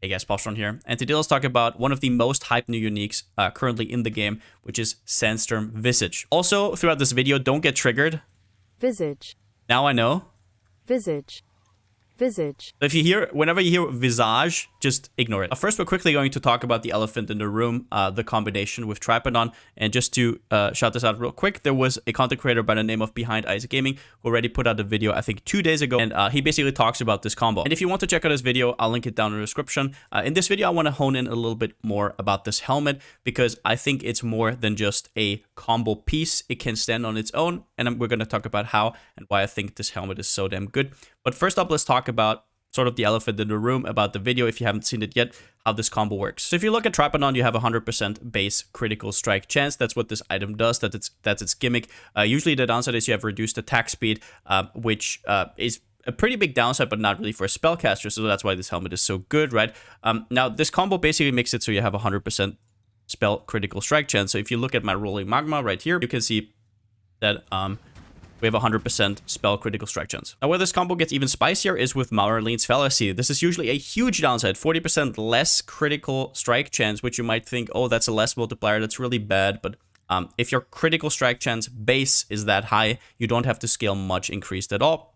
Hey guys, Palsteron here, and today let's talk about one of the most hyped new uniques currently in the game, which is Sanctum Visage. Also, throughout this video, don't get triggered. Visage. Now I know. Visage. Visage. So if you hear, whenever you hear visage, just ignore it. First, we're quickly going to talk about the elephant in the room, the combination with Tripodon. And just to shout this out real quick, there was a content creator by the name of Behind Eyes Gaming who already put out a video, I think 2 days ago, and he basically talks about this combo. And if you want to check out his video, I'll link it down in the description. In this video, I want to hone in a little bit more about this helmet because I think it's more than just a combo piece. It can stand on its own, and we're going to talk about how and why I think this helmet is so damn good. But first up, let's talk about sort of the elephant in the room, about the video, if you haven't seen it yet, how this combo works. So if you look at Tripodon, you have a 100% base critical strike chance. That's what this item does. That's its gimmick. Usually the downside is you have reduced attack speed, which is a pretty big downside, but not really for a spellcaster. So that's why this helmet is so good, right? Now, this combo basically makes it so you have 100% spell critical strike chance. So if you look at my rolling magma right here, you can see that we have 100% spell critical strike chance. Now, where this combo gets even spicier is with Marlene's Fallacy. This is usually a huge downside, 40% less critical strike chance, which you might think, oh, that's a less multiplier, that's really bad. But if your critical strike chance base is that high, you don't have to scale much increased at all.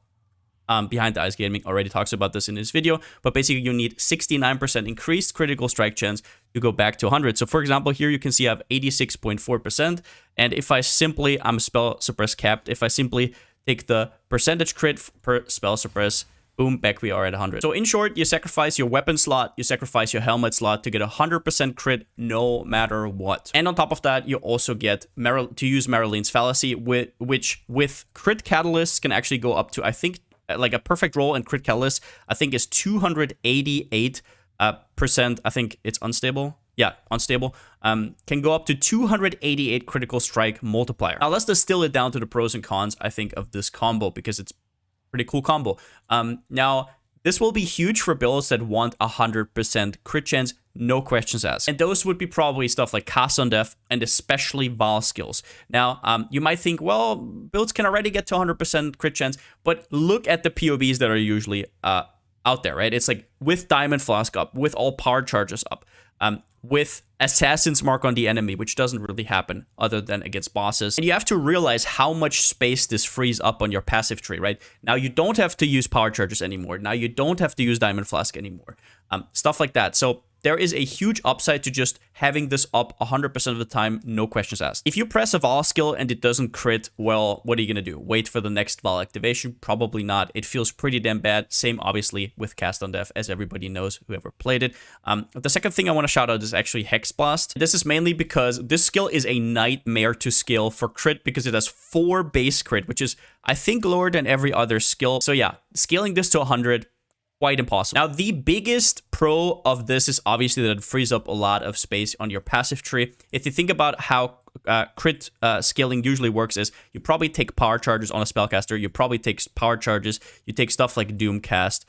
Behind the Eyes Gaming already talks about this in his video, but basically you need 69% increased critical strike chance to go back to 100. So for example, here you can see I have 86.4%, and if I simply, I'm spell suppress capped, if I simply take the percentage crit per spell suppress, boom, back we are at 100. So in short, you sacrifice your weapon slot, you sacrifice your helmet slot to get 100% crit no matter what. And on top of that, you also get to use Marlene's Fallacy, which with crit catalysts can actually go up to, I think, like a perfect roll and crit catalyst, I think is 288%. I think it's unstable. Yeah, unstable. Can go up to 288 critical strike multiplier. Now let's distill it down to the pros and cons, I think, of this combo, because it's a pretty cool combo. Now, this will be huge for builds that want 100% crit chance, no questions asked. And those would be probably stuff like Cast on Death and especially Val skills. Now, you might think, well, builds can already get to 100% crit chance, but look at the POBs that are usually out there, right? It's like with Diamond Flask up, with all power charges up, with Assassin's Mark on the enemy, which doesn't really happen other than against bosses. And you have to realize how much space this frees up on your passive tree, right? Now you don't have to use power charges anymore. Now you don't have to use Diamond Flask anymore. Stuff like that. So there is a huge upside to just having this up 100% of the time, no questions asked. If you press a Val skill and it doesn't crit, well, what are you going to do? Wait for the next Val activation? Probably not. It feels pretty damn bad. Same, obviously, with Cast on Death, as everybody knows, whoever played it. The second thing I want to shout out is actually Hex Blast. This is mainly because this skill is a nightmare to scale for crit because it has 4 base crit, which is, I think, lower than every other skill. So yeah, scaling this to 100, quite impossible. Now, the biggest pro of this is obviously that it frees up a lot of space on your passive tree. If you think about how crit scaling usually works, is you probably take power charges on a spellcaster, you probably take power charges, you take stuff like Doomcast,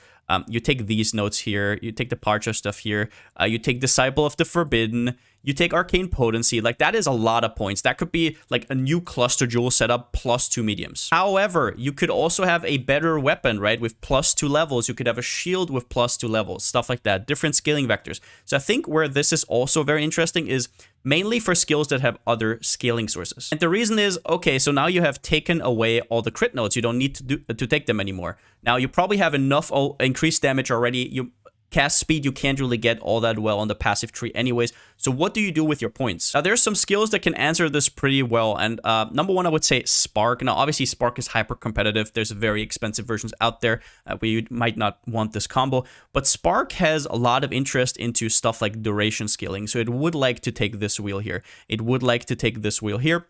you take these notes here, you take the power charge stuff here, you take Disciple of the Forbidden, you take Arcane Potency. Like, that is a lot of points. That could be like a new cluster jewel setup plus 2 mediums. However, you could also have a better weapon, right? With plus 2 levels. You could have a shield with plus 2 levels, stuff like that. Different scaling vectors. So I think where this is also very interesting is mainly for skills that have other scaling sources. And the reason is, okay, so now you have taken away all the crit nodes. You don't need to take them anymore. Now you probably have enough increased damage already. You cast speed, you can't really get all that well on the passive tree anyways. So what do you do with your points? Now, there's some skills that can answer this pretty well. And number one, I would say Spark. Now, obviously, Spark is hyper competitive. There's very expensive versions out there where you might not want this combo. But Spark has a lot of interest into stuff like duration scaling. So it would like to take this wheel here. It would like to take this wheel here.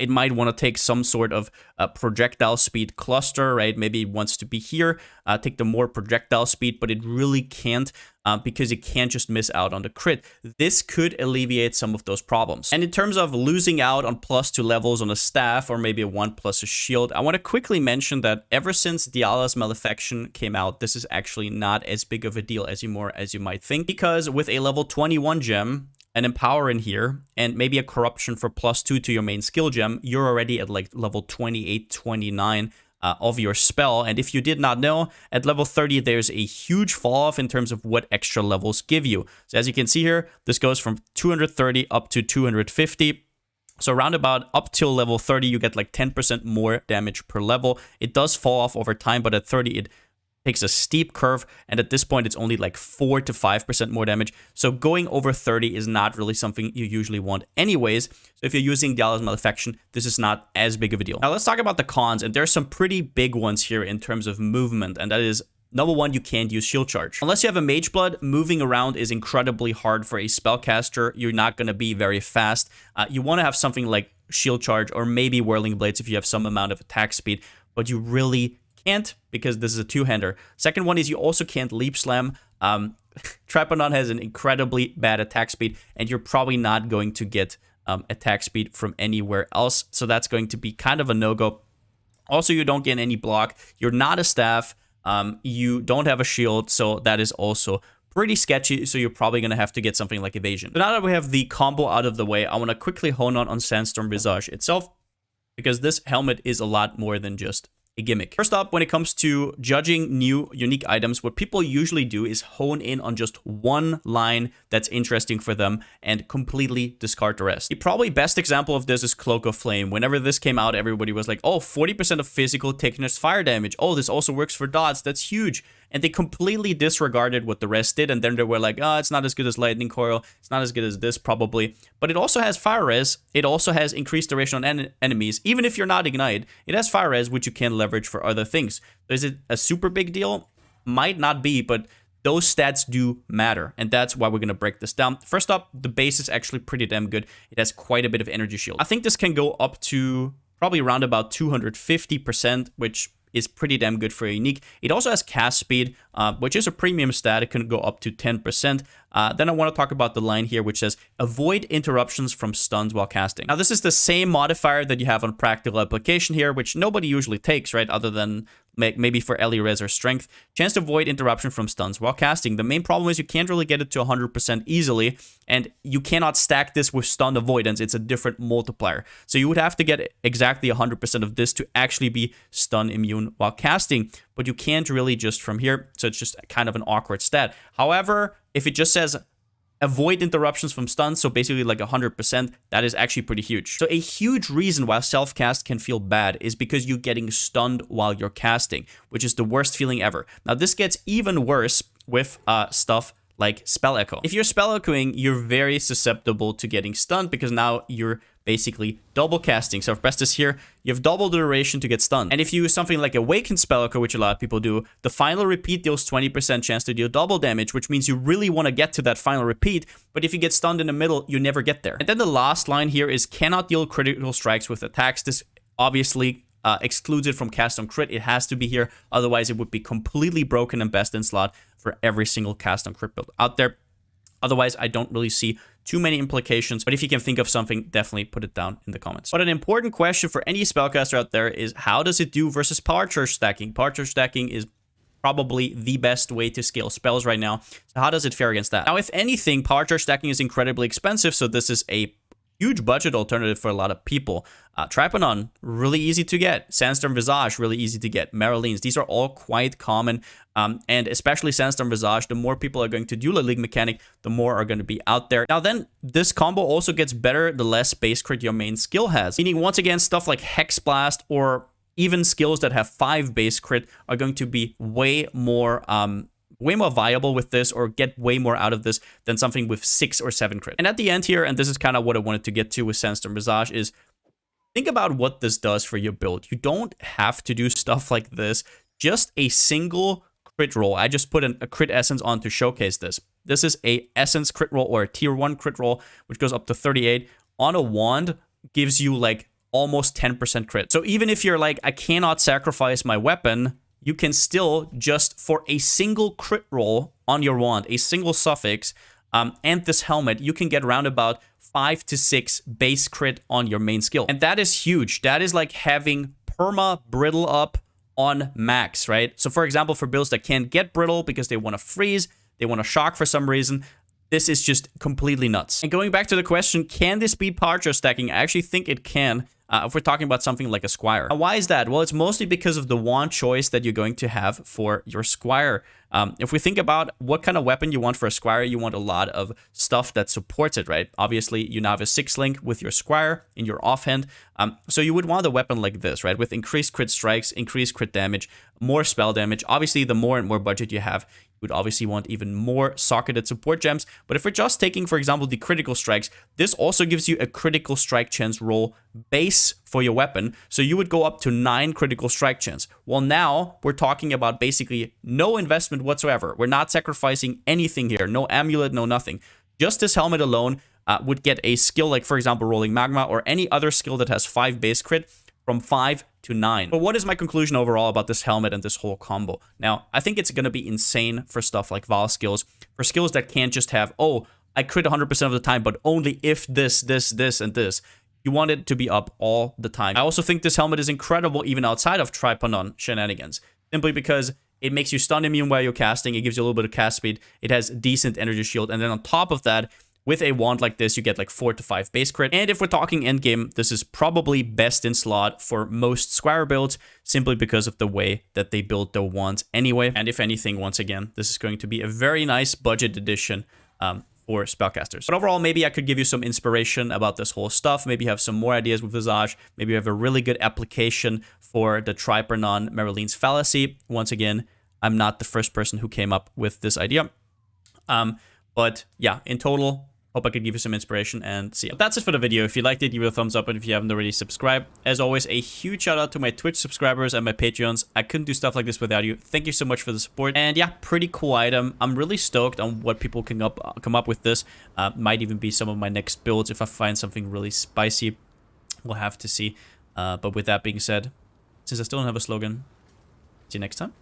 It might want to take some sort of projectile speed cluster, right? Maybe it wants to be here, take the more projectile speed, but it really can't because it can't just miss out on the crit. This could alleviate some of those problems. And in terms of losing out on plus 2 levels on a staff or maybe a 1 plus a shield, I want to quickly mention that ever since Diala's Malefaction came out, this is actually not as big of a deal as you might think, because with a level 21 gem, an Empower in here, and maybe a Corruption for plus 2 to your main skill gem, you're already at like level 28, 29 of your spell. And if you did not know, at level 30, there's a huge fall off in terms of what extra levels give you. So as you can see here, this goes from 230 up to 250. So around about up till level 30, you get like 10% more damage per level. It does fall off over time, but at 30, it takes a steep curve, and at this point it's only like 4 to 5% more damage. So going over 30 is not really something you usually want anyways. So if you're using Diallo's Malefaction, this is not as big of a deal. Now let's talk about the cons, and there's some pretty big ones here in terms of movement, and that is number one, you can't use Shield Charge. Unless you have a Mage Blood, moving around is incredibly hard for a spellcaster. You're not going to be very fast. You want to have something like Shield Charge or maybe Whirling Blades if you have some amount of attack speed, but you really can't because this is a two-hander. Second one is you also can't Leap Slam. Trapodon has an incredibly bad attack speed, and you're probably not going to get attack speed from anywhere else, so that's going to be kind of a no-go. Also, you don't get any block. You're not a staff. You don't have a shield, so that is also pretty sketchy, so you're probably going to have to get something like Evasion. So now that we have the combo out of the way, I want to quickly hone on Sandstorm Visage itself, because this helmet is a lot more than just a gimmick. First up, when it comes to judging new unique items, what people usually do is hone in on just one line that's interesting for them and completely discard the rest. The probably best example of this is Cloak of Flame. Whenever this came out, everybody was like, oh, 40% of physical thickness fire damage. Oh, this also works for dots. That's huge. And they completely disregarded what the rest did, and then they were like, oh, it's not as good as Lightning Coil, it's not as good as this probably, but it also has Fire Res, it also has increased duration on enemies, even if you're not Ignite, it has Fire Res, which you can leverage for other things. So is it a super big deal? Might not be, but those stats do matter, and that's why we're going to break this down. First up, the base is actually pretty damn good. It has quite a bit of energy shield. I think this can go up to probably around about 250%, which is pretty damn good for a unique. It also has cast speed, which is a premium stat. It can go up to 10%. Then I want to talk about the line here, which says avoid interruptions from stuns while casting. Now, this is the same modifier that you have on practical application here, which nobody usually takes, right? Other than maybe for Ellie Res or Strength. Chance to avoid interruption from stuns while casting. The main problem is you can't really get it to 100% easily, and you cannot stack this with stun avoidance. It's a different multiplier. So you would have to get exactly 100% of this to actually be stun immune while casting, but you can't really just from here, so it's just kind of an awkward stat. However, if it just says avoid interruptions from stuns, so basically like 100%, that is actually pretty huge. So a huge reason why self-cast can feel bad is because you're getting stunned while you're casting, which is the worst feeling ever. Now, this gets even worse with stuff like Spell Echo. If you're Spell Echoing, you're very susceptible to getting stunned because now you're basically double casting. So if Best is here, you have double the duration to get stunned. And if you use something like Awakened Spell Echo, which a lot of people do, the final repeat deals 20% chance to deal double damage, which means you really want to get to that final repeat. But if you get stunned in the middle, you never get there. And then the last line here is cannot deal critical strikes with attacks. This obviously excludes it from cast on crit. It has to be here. Otherwise, it would be completely broken and best in slot for every single cast on crit build out there. Otherwise, I don't really see too many implications, but if you can think of something, definitely put it down in the comments. But an important question for any spellcaster out there is how does it do versus Power Charge stacking? Power Charge stacking is probably the best way to scale spells right now. So how does it fare against that? Now, if anything, Power Charge stacking is incredibly expensive, so this is a huge budget alternative for a lot of people. Trapodon, really easy to get. Sandstorm Visage, really easy to get. Maralene's, these are all quite common. And especially Sandstorm Visage, the more people are going to do the League mechanic, the more are going to be out there. Now then, this combo also gets better the less base crit your main skill has. Meaning, once again, stuff like Hex Blast or even skills that have 5 base crit are going to be way more viable with this, or get way more out of this than something with 6 or 7 crit. And at the end here, and this is kind of what I wanted to get to with Sandstorm Visage, is think about what this does for your build. You don't have to do stuff like this. Just a single crit roll. I just put a crit essence on to showcase this. This is a essence crit roll or a tier 1 crit roll, which goes up to 38 on a wand, gives you like almost 10% crit. So even if you're like, I cannot sacrifice my weapon, you can still just for a single crit roll on your wand, a single suffix, and this helmet, you can get around about 5 to 6 base crit on your main skill. And that is huge. That is like having perma brittle up on max, right? So for example, for builds that can't get brittle because they want to freeze, they want to shock for some reason, this is just completely nuts. And going back to the question, can this be power charge stacking? I actually think it can. if we're talking about something like a Squire. Why is that? Well, it's mostly because of the wand choice that you're going to have for your Squire. If we think about what kind of weapon you want for a Squire, you want a lot of stuff that supports it, right? Obviously, you now have a 6-link with your Squire in your offhand. So you would want a weapon like this, right? With increased crit strikes, increased crit damage, more spell damage. Obviously, the more and more budget you have, you would obviously want even more socketed support gems. But if we're just taking, for example, the critical strikes, this also gives you a critical strike chance roll base for your weapon. So you would go up to 9 critical strike chance. Well, now we're talking about basically no investment whatsoever. We're not sacrificing anything here. No amulet, no nothing. Just this helmet alone would get a skill like, for example, Rolling Magma or any other skill that has 5 base crit from 5 to 9. But what is my conclusion overall about this helmet and this whole combo? Now, I think it's going to be insane for stuff like Val skills, for skills that can't just have, oh, I crit 100% of the time, but only if this, and this. You want it to be up all the time. I also think this helmet is incredible even outside of Tripanon shenanigans, simply because it makes you stun immune while you're casting, it gives you a little bit of cast speed, it has decent energy shield, and then on top of that, with a wand like this, you get like 4 to 5 base crit. And if we're talking endgame, this is probably best in slot for most Squire builds, simply because of the way that they build their wands anyway. And if anything, once again, this is going to be a very nice budget addition for spellcasters. But overall, maybe I could give you some inspiration about this whole stuff. Maybe you have some more ideas with Visage. Maybe you have a really good application for the Tripernon Meryleen's Fallacy. Once again, I'm not the first person who came up with this idea. But yeah, in total, hope I could give you some inspiration and see. But that's it for the video. If you liked it, give it a thumbs up, and if you haven't already, subscribe. As always, a huge shout out to my Twitch subscribers and my Patreons. I couldn't do stuff like this without you. Thank you so much for the support. And yeah, pretty cool item. I'm really stoked on what people can come up with this. Might even be some of my next builds if I find something really spicy. We'll have to see. But with that being said, since I still don't have a slogan, see you next time.